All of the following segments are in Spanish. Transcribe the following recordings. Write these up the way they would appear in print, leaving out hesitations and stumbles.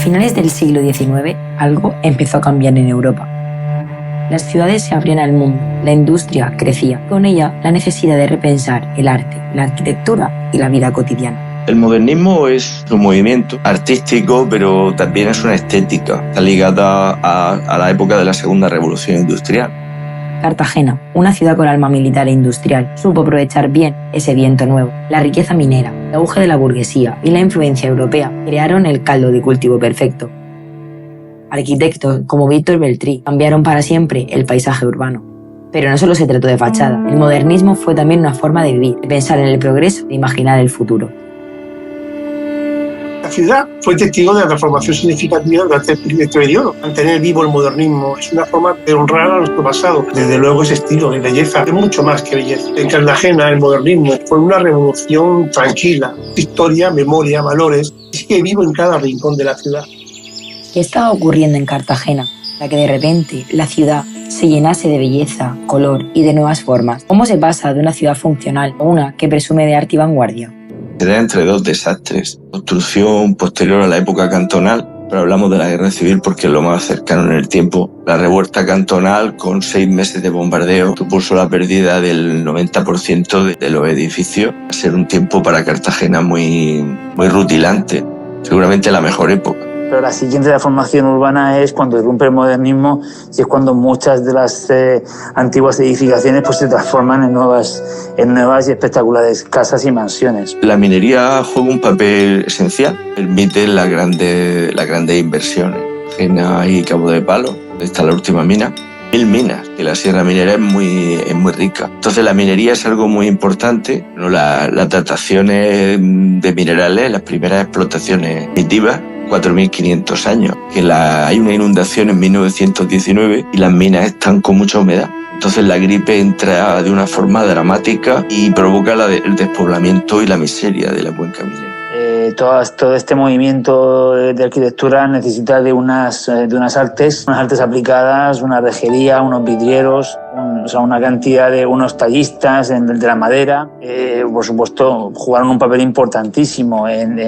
finales del siglo XIX, algo empezó a cambiar en Europa. Las ciudades se abrían al mundo, la industria crecía, con ella la necesidad de repensar el arte, la arquitectura y la vida cotidiana. El modernismo es un movimiento artístico, pero también es una estética. Está ligada a la época de la Segunda Revolución Industrial. Cartagena, una ciudad con alma militar e industrial, supo aprovechar bien ese viento nuevo. La riqueza minera, el auge de la burguesía y la influencia europea crearon el caldo de cultivo perfecto. Arquitectos como Víctor Beltrí cambiaron para siempre el paisaje urbano. Pero no solo se trató de fachada, el modernismo fue también una forma de vivir, de pensar en el progreso, de imaginar el futuro. La ciudad fue testigo de la transformación significativa durante este periodo. Mantener vivo el modernismo es una forma de honrar a nuestro pasado. Desde luego ese estilo de belleza es mucho más que belleza. En Cartagena el modernismo fue una revolución tranquila. Historia, memoria, valores. Sigue vivo en cada rincón de la ciudad. ¿Qué estaba ocurriendo en Cartagena para que de repente la ciudad se llenase de belleza, color y de nuevas formas? ¿Cómo se pasa de una ciudad funcional a una que presume de arte y vanguardia? Era entre dos desastres. Construcción posterior a la época cantonal, pero hablamos de la guerra civil porque es lo más cercano en el tiempo. La revuelta cantonal, con 6 meses de bombardeo, supuso la pérdida del 90% de los edificios. Va a ser un tiempo para Cartagena muy rutilante, seguramente la mejor época. Pero la siguiente transformación urbana es cuando irrumpe el modernismo y es cuando muchas de las antiguas edificaciones pues, se transforman en nuevas y espectaculares casas y mansiones. La minería juega un papel esencial, permite las grandes inversiones. Cartagena y Cabo de Palo, donde está la última mina. 1000 minas, que la sierra minera es muy rica. Entonces la minería es algo muy importante, ¿no? Las dataciones de minerales, las primeras explotaciones primitivas, 4.500 años, que hay una inundación en 1919 y las minas están con mucha humedad. Entonces la gripe entra de una forma dramática y provoca el despoblamiento y la miseria de la cuenca minera. Todo este movimiento de arquitectura necesita de unas artes aplicadas, una rejería, unos vidrieros, una cantidad de unos tallistas de la madera. Por supuesto, jugaron un papel importantísimo en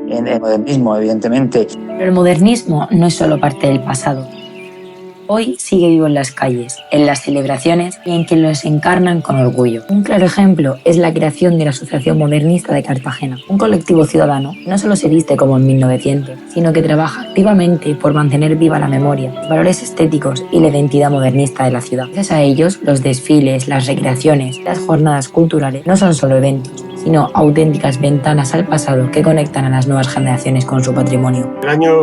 el modernismo, evidentemente. Pero el modernismo no es solo parte del pasado. Hoy sigue vivo en las calles, en las celebraciones y en quienes los encarnan con orgullo. Un claro ejemplo es la creación de la Asociación Modernista de Cartagena, un colectivo ciudadano que no solo se viste como en 1900, sino que trabaja activamente por mantener viva la memoria, los valores estéticos y la identidad modernista de la ciudad. Gracias a ellos, los desfiles, las recreaciones, las jornadas culturales no son solo eventos, sino auténticas ventanas al pasado que conectan a las nuevas generaciones con su patrimonio. El año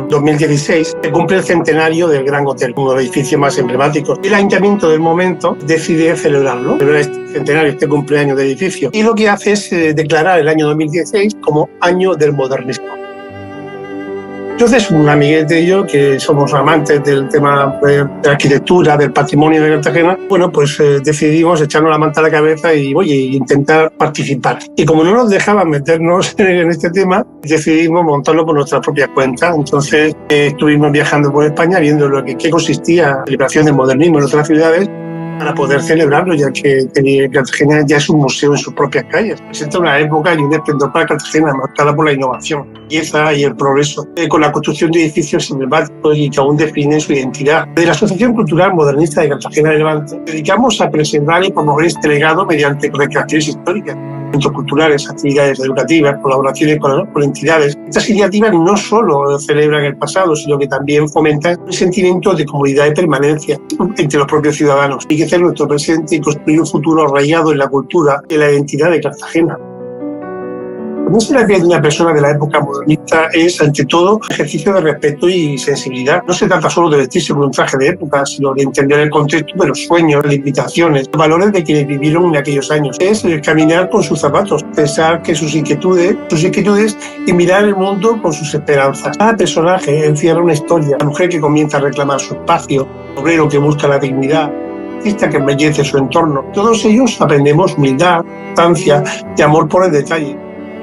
2016 se cumple el centenario del Gran Hotel, uno de los edificios más emblemáticos. El ayuntamiento del momento decide celebrarlo, celebrar este centenario, este cumpleaños del edificio. Y lo que hace es declarar el año 2016 como año del modernismo. Entonces, un amiguete y yo, que somos amantes del tema de la arquitectura, del patrimonio de Cartagena, bueno, pues decidimos echarnos la manta a la cabeza y, intentar participar. Y como no nos dejaban meternos en este tema, decidimos montarlo por nuestra propia cuenta. Entonces, estuvimos viajando por España viendo qué consistía la celebración del modernismo en otras ciudades, para poder celebrarlo, ya que Cartagena ya es un museo en sus propias calles. Presenta una época y un esplendor para Cartagena marcada por la innovación, la belleza y el progreso, con la construcción de edificios emblemáticos y que aún definen su identidad. De la Asociación Cultural Modernista de Cartagena de Levante, dedicamos a preservar y promover este legado mediante recreaciones históricas, eventos culturales, actividades educativas, colaboraciones con entidades. Estas iniciativas no solo celebran el pasado, sino que también fomentan un sentimiento de comunidad y permanencia entre los propios ciudadanos. Enriquecer nuestro presente y construir un futuro arraigado en la cultura y en la identidad de Cartagena. Ponerse la piel de una persona de la época modernista es, ante todo, un ejercicio de respeto y sensibilidad. No se trata solo de vestirse con un traje de época, sino de entender el contexto de los sueños, las limitaciones, los valores de quienes vivieron en aquellos años. Es caminar con sus zapatos, pensar que sus inquietudes y mirar el mundo con sus esperanzas. Cada personaje encierra una historia. La mujer que comienza a reclamar su espacio, el obrero que busca la dignidad, el artista que embellece su entorno. Todos ellos aprendemos humildad, constancia y amor por el detalle.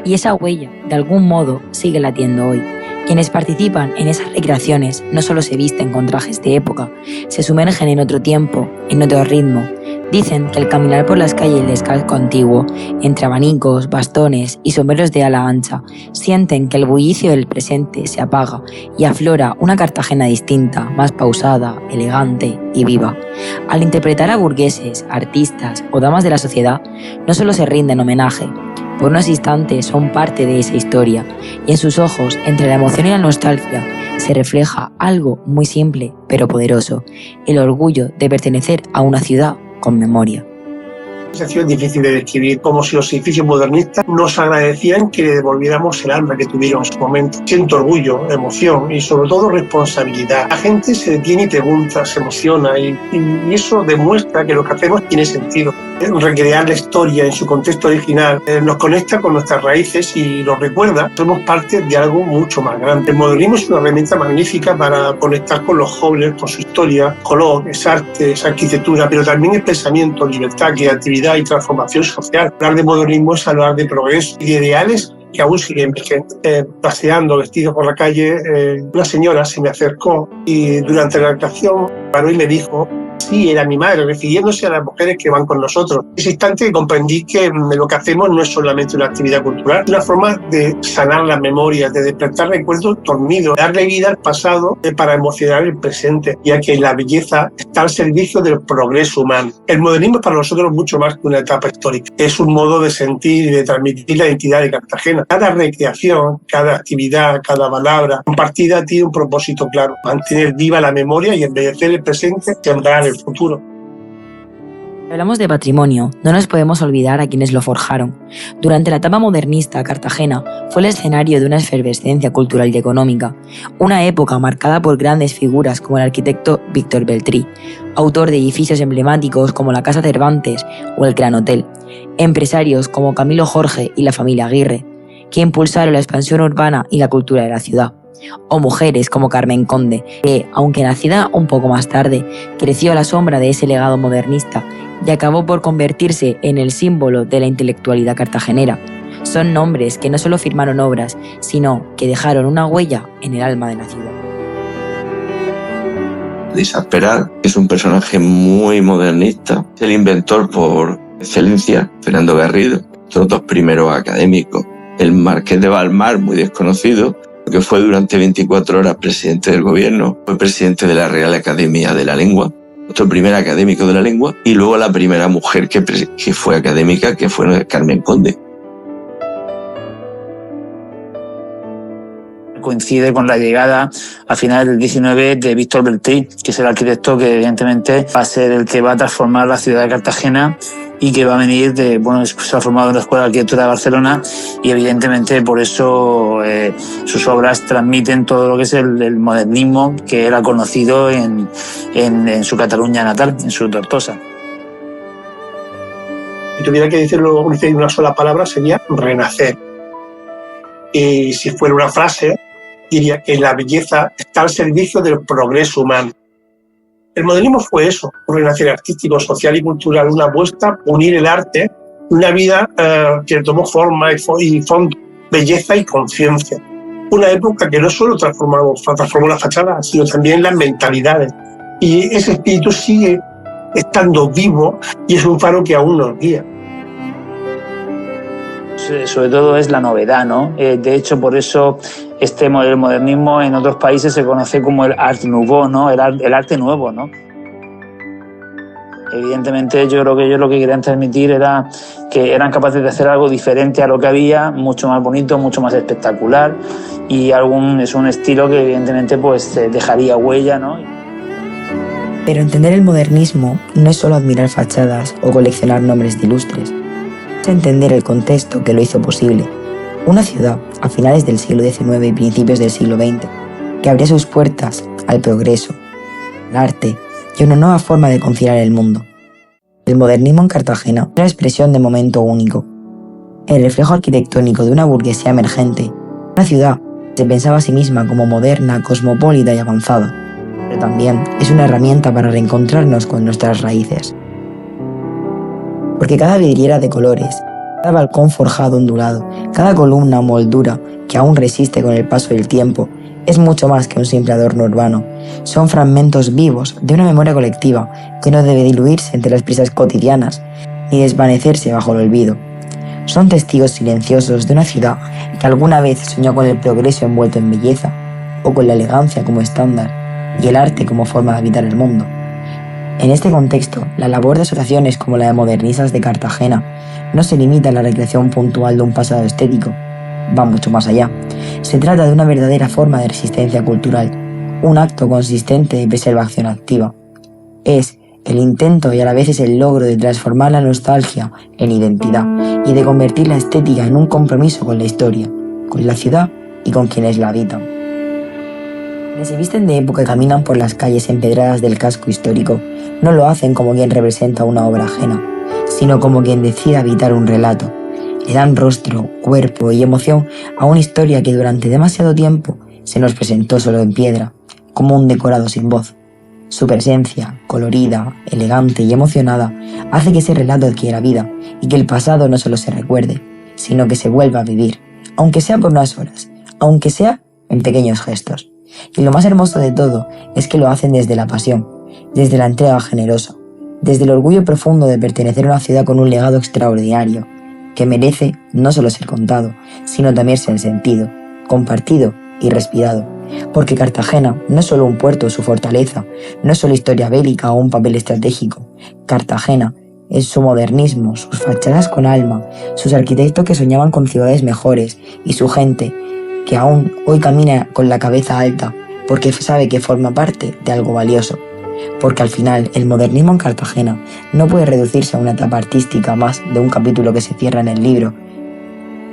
Y esa huella, de algún modo, sigue latiendo hoy. Quienes participan en esas recreaciones no solo se visten con trajes de época, se sumergen en otro tiempo, en otro ritmo, Dicen que al caminar por las calles del casco antiguo, entre abanicos, bastones y sombreros de ala ancha, sienten que el bullicio del presente se apaga y aflora una Cartagena distinta, más pausada, elegante y viva. Al interpretar a burgueses, artistas o damas de la sociedad, no solo se rinden homenaje, por unos instantes son parte de esa historia y en sus ojos, entre la emoción y la nostalgia, se refleja algo muy simple pero poderoso, el orgullo de pertenecer a una ciudad con memoria. Esa ciudad es difícil de describir, como si los edificios modernistas nos agradecieran que le devolviéramos el alma que tuvieron en su momento. Siento orgullo, emoción y sobre todo responsabilidad. La gente se detiene y pregunta, se emociona y eso demuestra que lo que hacemos tiene sentido. Recrear la historia en su contexto original nos conecta con nuestras raíces y nos recuerda que somos parte de algo mucho más grande. El modernismo es una herramienta magnífica para conectar con los jóvenes, con su historia, color, es arte, es arquitectura, pero también es pensamiento, libertad, creatividad y transformación social. Hablar de modernismo es hablar de progreso y de ideales que aún siguen vigentes. Paseando, vestido por la calle, una señora se me acercó y durante la actuación paró y me dijo: sí, era mi madre, refiriéndose a las mujeres que van con nosotros. En ese instante comprendí que lo que hacemos no es solamente una actividad cultural, es una forma de sanar las memorias, de despertar recuerdos dormidos, darle vida al pasado para emocionar el presente, ya que la belleza está al servicio del progreso humano. El modernismo es para nosotros mucho más que una etapa histórica. Es un modo de sentir y de transmitir la identidad de Cartagena. Cada recreación, cada actividad, cada palabra compartida tiene un propósito claro: mantener viva la memoria y embellecer el presente, sembrar el futuro. Hablamos de patrimonio, no nos podemos olvidar a quienes lo forjaron. Durante la etapa modernista, Cartagena fue el escenario de una efervescencia cultural y económica, una época marcada por grandes figuras como el arquitecto Víctor Beltrí, autor de edificios emblemáticos como la Casa Cervantes o el Gran Hotel, empresarios como Camilo Jorge y la familia Aguirre, que impulsaron la expansión urbana y la cultura de la ciudad, o mujeres como Carmen Conde, que, aunque nacida un poco más tarde, creció a la sombra de ese legado modernista y acabó por convertirse en el símbolo de la intelectualidad cartagenera. Son nombres que no solo firmaron obras, sino que dejaron una huella en el alma de la ciudad. Lisa Peral es un personaje muy modernista, es el inventor por excelencia, Fernando Garrido, son dos primeros académicos. El Marqués de Balmar, muy desconocido, que fue durante 24 horas presidente del gobierno, fue presidente de la Real Academia de la Lengua, nuestro primer académico de la lengua, y luego la primera mujer que fue académica, que fue Carmen Conde. Coincide con la llegada a finales del 19 de Víctor Beltrí, que es el arquitecto que evidentemente va a ser el que va a transformar la ciudad de Cartagena y que va a venir se ha formado en la Escuela de Arquitectura de Barcelona y evidentemente por eso sus obras transmiten todo lo que es el modernismo que era conocido en su Cataluña natal, en su Tortosa. Si tuviera que decirlo en una sola palabra sería renacer. Y si fuera una frase, diría que la belleza está al servicio del progreso humano. El modernismo fue eso, un renacer artístico, social y cultural, una apuesta por unir el arte, una vida que tomó forma y fondo, belleza y conciencia. Una época que no solo transformó las fachadas, sino también las mentalidades. Y ese espíritu sigue estando vivo y es un faro que aún nos guía. Sobre todo es la novedad, ¿no? De hecho, por eso el modernismo en otros países se conoce como el Art Nouveau, ¿no? El arte nuevo, ¿no? Evidentemente, yo creo que ellos lo que querían transmitir era que eran capaces de hacer algo diferente a lo que había, mucho más bonito, mucho más espectacular y es un estilo que evidentemente pues dejaría huella, ¿no? Pero entender el modernismo no es solo admirar fachadas o coleccionar nombres de ilustres. Es entender el contexto que lo hizo posible. Una ciudad, a finales del siglo XIX y principios del siglo XX, que abría sus puertas al progreso, al arte y una nueva forma de conciliar el mundo. El modernismo en Cartagena es la expresión de momento único, el reflejo arquitectónico de una burguesía emergente, una ciudad que se pensaba a sí misma como moderna, cosmopolita y avanzada, pero también es una herramienta para reencontrarnos con nuestras raíces. Porque cada vidriera de colores, cada balcón forjado ondulado, cada columna o moldura que aún resiste con el paso del tiempo, es mucho más que un simple adorno urbano. Son fragmentos vivos de una memoria colectiva que no debe diluirse entre las prisas cotidianas ni desvanecerse bajo el olvido. Son testigos silenciosos de una ciudad que alguna vez soñó con el progreso envuelto en belleza, o con la elegancia como estándar y el arte como forma de habitar el mundo. En este contexto, la labor de asociaciones como la de Modernistas de Cartagena no se limita a la recreación puntual de un pasado estético, va mucho más allá. Se trata de una verdadera forma de resistencia cultural, un acto consistente de preservación activa. Es el intento y a la vez es el logro de transformar la nostalgia en identidad y de convertir la estética en un compromiso con la historia, con la ciudad y con quienes la habitan. Quienes se visten de época y caminan por las calles empedradas del casco histórico no lo hacen como quien representa una obra ajena, sino como quien decide habitar un relato. Le dan rostro, cuerpo y emoción a una historia que durante demasiado tiempo se nos presentó solo en piedra, como un decorado sin voz. Su presencia, colorida, elegante y emocionada, hace que ese relato adquiera vida y que el pasado no solo se recuerde, sino que se vuelva a vivir, aunque sea por unas horas, aunque sea en pequeños gestos. Y lo más hermoso de todo es que lo hacen desde la pasión, desde la entrega generosa, desde el orgullo profundo de pertenecer a una ciudad con un legado extraordinario, que merece no solo ser contado, sino también ser sentido, compartido y respirado. Porque Cartagena no es solo un puerto o su fortaleza, no es solo historia bélica o un papel estratégico. Cartagena es su modernismo, sus fachadas con alma, sus arquitectos que soñaban con ciudades mejores y su gente que aún hoy camina con la cabeza alta porque sabe que forma parte de algo valioso. Porque al final el modernismo en Cartagena no puede reducirse a una etapa artística más de un capítulo que se cierra en el libro.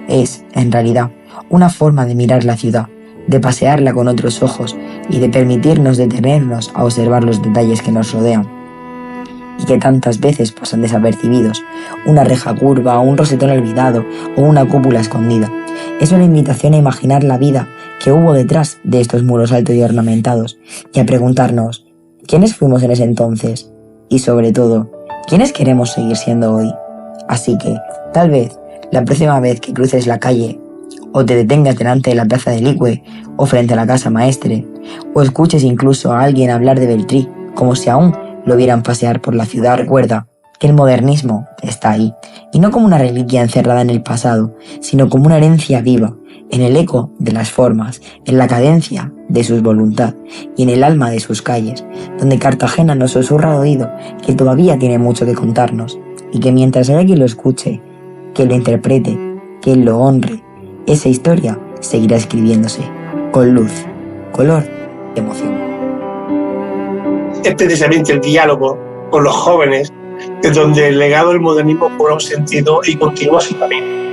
Es, en realidad, una forma de mirar la ciudad, de pasearla con otros ojos y de permitirnos detenernos a observar los detalles que nos rodean y que tantas veces pasan desapercibidos, una reja curva, un rosetón olvidado o una cúpula escondida. Es una invitación a imaginar la vida que hubo detrás de estos muros altos y ornamentados y a preguntarnos ¿quiénes fuimos en ese entonces? Y sobre todo, ¿quiénes queremos seguir siendo hoy? Así que, tal vez, la próxima vez que cruces la calle o te detengas delante de la plaza del Licue o frente a la casa maestre, o escuches incluso a alguien hablar de Beltrí como si aún lo vieran pasear por la ciudad, recuerda que el modernismo está ahí, y no como una reliquia encerrada en el pasado, sino como una herencia viva, en el eco de las formas, en la cadencia de su voluntad y en el alma de sus calles, donde Cartagena nos susurra al oído que todavía tiene mucho que contarnos, y que mientras haya quien lo escuche, que lo interprete, que lo honre, esa historia seguirá escribiéndose, con luz, color y emoción. Es precisamente el diálogo con los jóvenes, de donde el legado del modernismo cobra un sentido y continúa su camino.